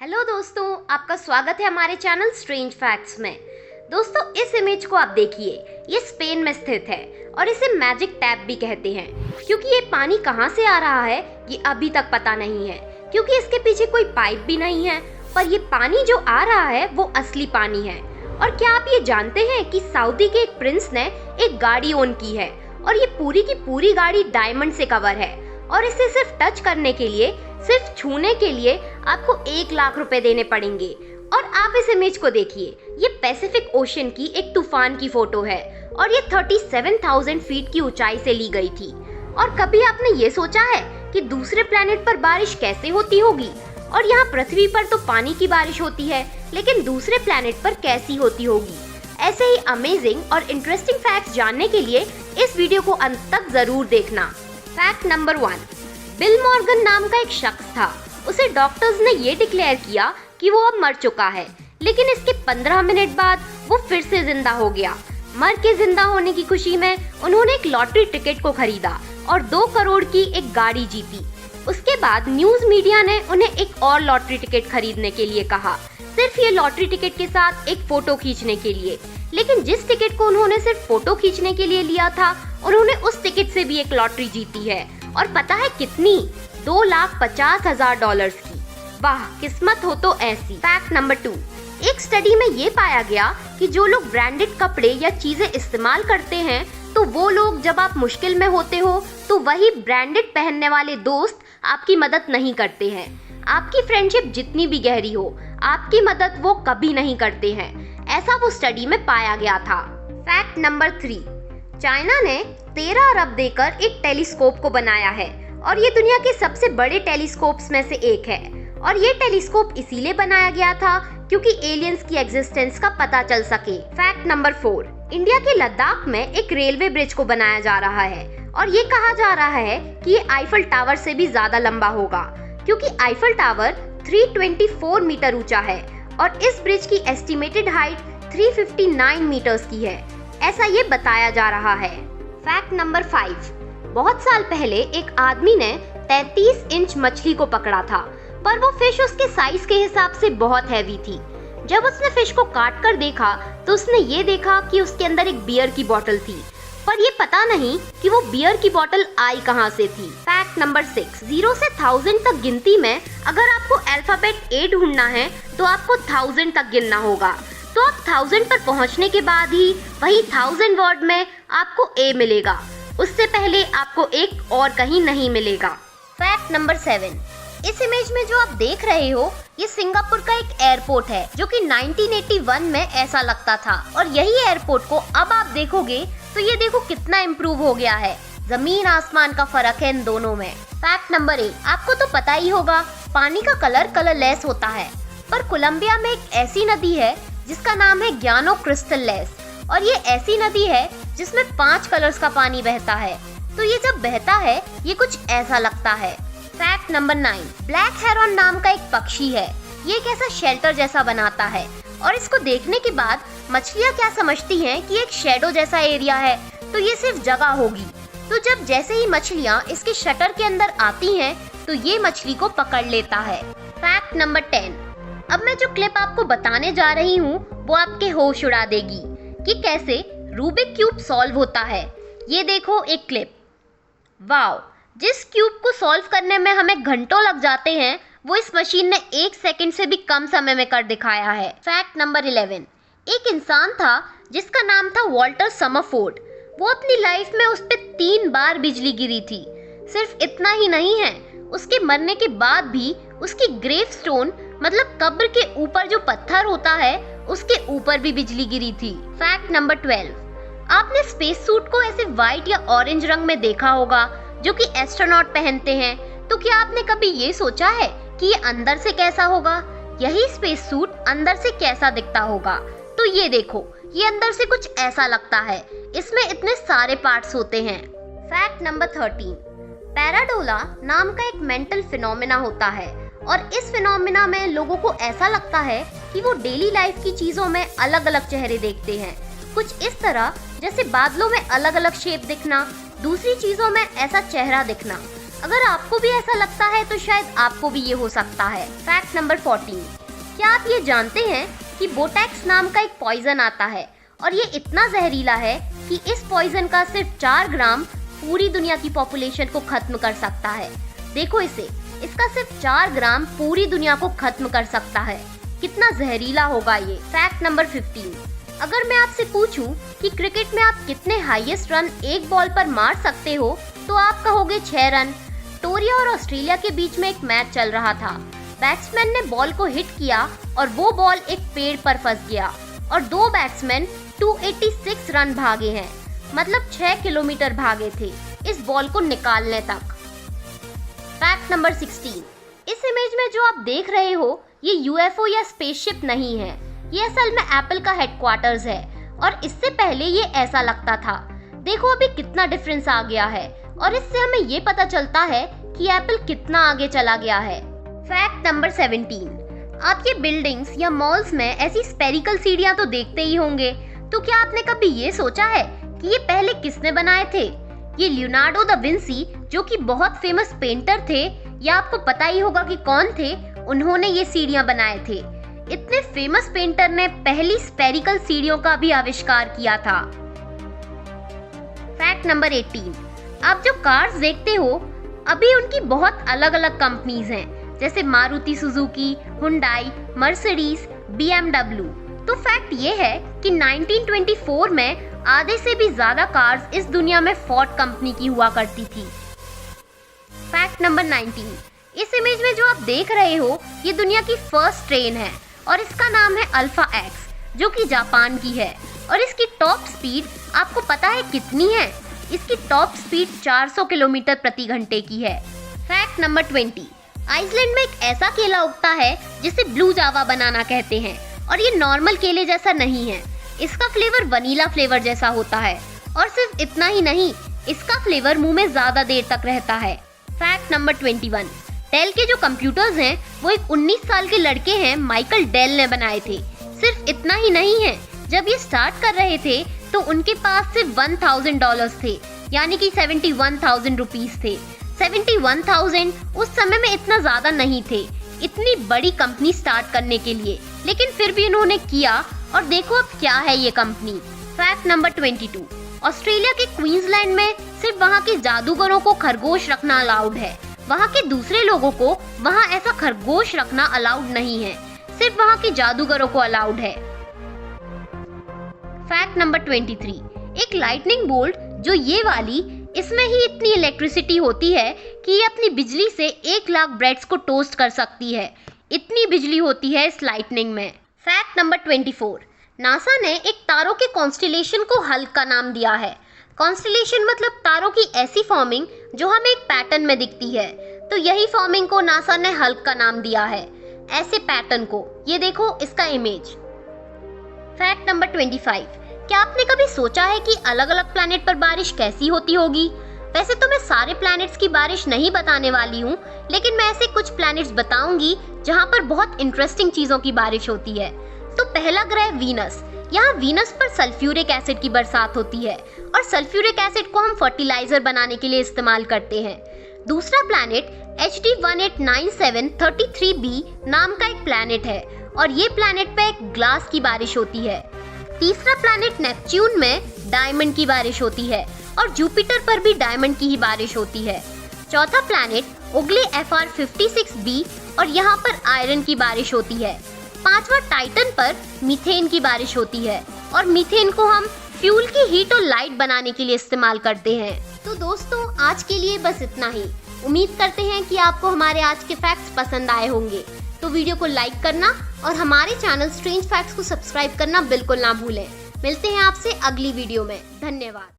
Hello दोस्तों, आपका स्वागत है हमारे चैनल स्ट्रेंज फैक्ट्स में। दोस्तों, इस इमेज को आप देखिए, ये स्पेन में स्थित है और इसे मैजिक टैप भी कहते हैं क्योंकि ये पानी कहाँ से आ रहा है ये अभी तक पता नहीं है क्योंकि इसके पीछे कोई पाइप भी नहीं है। पर ये पानी जो आ रहा है वो असली पानी है। और क्या आप ये जानते हैं कि सऊदी के एक प्रिंस ने एक गाड़ी ओन की है और ये पूरी की पूरी गाड़ी डायमंड से कवर है और इसे सिर्फ टच करने के लिए, सिर्फ छूने के लिए आपको 1 लाख रुपए देने पड़ेंगे। और आप इस इमेज को देखिए, ये पैसिफिक ओशन की एक तूफान की फोटो है और ये 37,000 फीट की ऊंचाई से ली गई थी। और कभी आपने ये सोचा है कि दूसरे प्लेनेट पर बारिश कैसे होती होगी? और यहाँ पृथ्वी पर तो पानी की बारिश होती है, लेकिन दूसरे प्लेनेट पर कैसी होती होगी? ऐसे ही अमेजिंग और इंटरेस्टिंग फैक्ट्स जानने के लिए इस वीडियो को अंत तक जरूर देखना। फैक्ट नंबर 1, बिल मॉर्गन नाम का एक शख्स था। उसे डॉक्टर्स ने ये डिक्लेयर किया कि वो अब मर चुका है, लेकिन इसके 15 मिनट बाद वो फिर से जिंदा हो गया। मर के जिंदा होने की खुशी में उन्होंने एक लॉटरी टिकट को खरीदा और 2 करोड़ की एक गाड़ी जीती। उसके बाद न्यूज मीडिया ने उन्हें एक और लॉटरी टिकट खरीदने के लिए कहा, सिर्फ ये लॉटरी टिकट के साथ एक फोटो खींचने के लिए। लेकिन जिस टिकट को उन्होंने सिर्फ फोटो खींचने के लिए लिया था, उन्होंने उस टिकट से भी एक लॉटरी जीती है। और पता है कितनी? $2,50,000 की। वाह, किस्मत हो तो ऐसी। फैक्ट नंबर 2, एक स्टडी में ये पाया गया कि जो लोग ब्रांडेड कपड़े या चीजें इस्तेमाल करते हैं, तो वो लोग जब आप मुश्किल में होते हो तो वही ब्रांडेड पहनने वाले दोस्त आपकी मदद नहीं करते हैं। आपकी फ्रेंडशिप जितनी भी गहरी हो, आपकी मदद वो कभी नहीं करते हैं। ऐसा वो स्टडी में पाया गया था। फैक्ट नंबर 3, चाइना ने 13 अरब देकर एक टेलीस्कोप को बनाया है और ये दुनिया के सबसे बड़े टेलीस्कोप्स में से एक है। और ये टेलीस्कोप इसीलिए बनाया गया था क्योंकि एलियंस की एग्जिस्टेंस का पता चल सके। फैक्ट नंबर 4, इंडिया के लद्दाख में एक रेलवे ब्रिज को बनाया जा रहा है और ये कहा जा रहा है कि ये आईफल टावर से भी ज्यादा लंबा होगा क्योंकि आईफल टावर 324 मीटर ऊंचा है और इस ब्रिज की एस्टिमेटेड हाइट 359 मीटर्स की है, ऐसा ये बताया जा रहा है। फैक्ट नंबर 5, बहुत साल पहले एक आदमी ने 33 इंच मछली को पकड़ा था, पर वो फिश उसके साइज के हिसाब से बहुत हैवी थी। जब उसने फिश को काट कर देखा तो उसने ये देखा कि उसके अंदर एक बियर की बोतल थी, पर ये पता नहीं कि वो बियर की बोतल आई कहां से थी। फैक्ट नंबर 6, 0 से 1000 तक गिनती में अगर आपको अल्फाबेट A ढूंढना है तो आपको 1000 तक गिनना होगा। तो आप 1000 पर पहुंचने के बाद ही वही 1000 वर्ड में आपको A मिलेगा, उससे पहले आपको एक और कहीं नहीं मिलेगा। फैक्ट नंबर 7, इस इमेज में जो आप देख रहे हो ये सिंगापुर का एक एयरपोर्ट है जो कि 1981 में ऐसा लगता था और यही एयरपोर्ट को अब आप देखोगे तो ये देखो कितना इम्प्रूव हो गया है। जमीन आसमान का फर्क है इन दोनों में। फैक्ट नंबर 8, आपको तो पता ही होगा पानी का कलर कलरलेस होता है, पर कोलंबिया में एक ऐसी नदी है जिसका नाम है ग्यानो क्रिस्टललेस और ये ऐसी नदी है जिसमें 5 कलर्स का पानी बहता है। तो ये जब बहता है ये कुछ ऐसा लगता है। फैक्ट नंबर 9, ब्लैक हेरॉन नाम का एक पक्षी है। ये एक ऐसा शेल्टर जैसा बनाता है और इसको देखने के बाद मछलियाँ क्या समझती हैं कि एक शेडो जैसा एरिया है, तो ये सिर्फ जगह होगी। तो जब जैसे ही मछलियाँ इसके शटर के अंदर आती हैं तो ये मछली को पकड़ लेता है। फैक्ट नंबर 10, अब मैं जो क्लिप आपको बताने जा रही हूँ वो आपके होश उड़ा देगी कि कैसे रूबिक क्यूब सॉल्व होता है। ये देखो एक क्लिप। वाओ, जिस क्यूब को सॉल्व करने में हमें घंटों लग जाते हैं वो इस मशीन ने 1 सेकंड से भी कम समय में कर दिखाया है। फैक्ट नंबर 11, एक इंसान था जिसका नाम था वॉल्टर समरफोर्ड। वो अपनी लाइफ में उस पे 3 बार बिजली गिरी थी। सिर्फ इतना ही नहीं है, उसके मरने के बाद भी उसकी ग्रेव स्टोन मतलब कब्र के ऊपर जो पत्थर होता है उसके ऊपर भी बिजली गिरी थी। फैक्ट नंबर 12, आपने स्पेस सूट को ऐसे व्हाइट या ऑरेंज रंग में देखा होगा जो कि एस्ट्रोनॉट पहनते हैं। तो क्या आपने कभी ये सोचा है कि ये अंदर से कैसा होगा? यही स्पेस सूट अंदर से कैसा दिखता होगा? तो ये देखो, ये अंदर से कुछ ऐसा लगता है। इसमें इतने सारे पार्ट्स होते हैं। फैक्ट नंबर 13, पैराडोला नाम का एक मेंटल फिनोमेना होता है और इस फिनोमेना में लोगों को ऐसा लगता है कि वो डेली लाइफ की चीजों में अलग अलग चेहरे देखते हैं। कुछ इस तरह जैसे बादलों में अलग अलग शेप दिखना, दूसरी चीजों में ऐसा चेहरा दिखना। अगर आपको भी ऐसा लगता है तो शायद आपको भी ये हो सकता है। फैक्ट नंबर 14, क्या आप ये जानते हैं कि बोटैक्स नाम का एक पॉइजन आता है और ये इतना जहरीला है कि इस पॉइजन का सिर्फ 4 ग्राम पूरी दुनिया की पॉपुलेशन को खत्म कर सकता है। देखो इसे, इसका सिर्फ 4 ग्राम पूरी दुनिया को खत्म कर सकता है। कितना जहरीला होगा ये। फैक्ट नंबर 15, अगर मैं आपसे पूछूं कि क्रिकेट में आप कितने हाईएस्ट रन एक बॉल पर मार सकते हो तो आप कहोगे 6 रन। टोरिया और ऑस्ट्रेलिया के बीच में एक मैच चल रहा था। बैट्समैन ने बॉल को हिट किया और वो बॉल एक पेड़ पर फंस गया और 2 बैट्समैन 286 रन भागे हैं, मतलब 6 किलोमीटर भागे थे इस बॉल को निकालने तक। फैक्ट नंबर 16, इस इमेज में जो आप देख रहे हो ये यूएफओ या स्पेसशिप नहीं है, ये असल में एप्पल का हेडक्वार्टर्स है और इससे पहले ये ऐसा लगता था। देखो अभी कितना डिफरेंस आ गया है और इससे हमें ये पता चलता है कि एप्पल कितना आगे चला गया है। फैक्ट नंबर 17, आप ये बिल्डिंग्स या मॉल्स में ऐसी स्पेरिकल सीढ़ियां तो देखते ही होंगे, तो क्या आपने कभी ये सोचा है कि ये पहले किसने बनाए थे? ये लियोनार्डो दा विंसी, जो कि बहुत फेमस पेंटर थे, या आपको पता ही होगा कि कौन थे, उन्होंने ये सीढ़ियां बनाए थे। इतने फेमस पेंटर ने पहली स्पेरिकल सीढ़ियों का भी आविष्कार किया था। फैक्ट नंबर 18, आप जो कार्स देखते हो अभी उनकी बहुत अलग अलग कंपनीज हैं, जैसे Maruti Suzuki, Hyundai, Mercedes, BMW। तो फैक्ट ये है कि 1924 में आधे से भी ज्यादा कार्स इस दुनिया में फोर्ड कंपनी की हुआ करती थी। फैक्ट नंबर 19, इस इमेज में जो आप देख रहे हो ये दुनिया की फर्स्ट ट्रेन है और इसका नाम है अल्फा एक्स, जो कि जापान की है और इसकी टॉप स्पीड आपको पता है कितनी है? इसकी टॉप स्पीड 400 किलोमीटर प्रति घंटे की है। फैक्ट नंबर 20, आइसलैंड में एक ऐसा केला उगता है जिसे ब्लू जावा बनाना कहते हैं और ये नॉर्मल केले जैसा नहीं है। इसका फ्लेवर वनीला फ्लेवर जैसा होता है और सिर्फ इतना ही नहीं, इसका फ्लेवर मुंह में ज्यादा देर तक रहता है। फैक्ट नंबर 21, डेल के जो कंप्यूटर्स हैं वो एक 19 साल के लड़के हैं माइकल डेल ने बनाए थे। सिर्फ इतना ही नहीं है, जब ये स्टार्ट कर रहे थे तो उनके पास सिर्फ $1000 थे, यानी कि 71,000 रुपीस थे। 71,000 उस समय में इतना ज्यादा नहीं थे इतनी बड़ी कंपनी स्टार्ट करने के लिए, लेकिन फिर भी इन्होंने किया और देखो अब क्या है ये कंपनी। फैक्ट नंबर 22, ऑस्ट्रेलिया के क्वींसलैंड में सिर्फ वहाँ के जादूगरों को खरगोश रखना अलाउड है, वहाँ के दूसरे लोगों को वहाँ ऐसा खरगोश रखना अलाउड नहीं है, सिर्फ वहाँ के जादूगरों को अलाउड है। फैक्ट नंबर 23, एक लाइटनिंग बोल्ट जो ये वाली, इसमें ही इतनी इलेक्ट्रिसिटी होती है कि ये अपनी बिजली से 1 लाख ब्रेड्स को टोस्ट कर सकती है। इतनी बिजली होती है इस लाइटनिंग में। फैक्ट नंबर 24, नासा ने एक तारों के कॉन्स्टेलेशन को हल्क का नाम दिया है। कॉन्स्टेलेशन मतलब तारों की ऐसी फॉर्मिंग जो हमें एक पैटर्न में दिखती है, तो यही फॉर्मिंग को नासा ने हल्क का नाम दिया है, ऐसे पैटर्न को। ये देखो इसका इमेज। फैक्ट नंबर 25, क्या आपने कभी सोचा है कि अलग अलग प्लैनेट पर बारिश कैसी होती होगी? वैसे तो मैं सारे प्लैनेट्स की बारिश नहीं बताने वाली हूँ, लेकिन मैं ऐसे कुछ प्लैनेट्स बताऊंगी जहाँ पर बहुत इंटरेस्टिंग चीजों की बारिश होती है। तो पहला ग्रह वीनस, यहाँ वीनस पर सल्फ्यूरिक एसिड की बरसात होती है और सल्फ्यूरिक एसिड को हम फर्टिलाइजर बनाने के लिए इस्तेमाल करते हैं। दूसरा प्लैनेट HD 189733b नाम का एक प्लैनेट है और ये प्लैनेट पे एक ग्लास की बारिश होती है। तीसरा प्लैनेट नेपच्यून में डायमंड की बारिश होती है और जुपिटर पर भी डायमंड की ही बारिश होती है। चौथा प्लैनेट उगले FR 56b और यहाँ पर आयरन की बारिश होती है। पांचवा टाइटन पर मीथेन की बारिश होती है और मीथेन को हम फ्यूल की हीट और लाइट बनाने के लिए इस्तेमाल करते हैं। तो दोस्तों आज के लिए बस इतना ही। उम्मीद करते हैं कि आपको हमारे आज के फैक्ट्स पसंद आए होंगे। तो वीडियो को लाइक करना और हमारे चैनल स्ट्रेंज फैक्ट्स को सब्सक्राइब करना बिल्कुल ना भूलें। मिलते हैं आपसे अगली वीडियो में। धन्यवाद।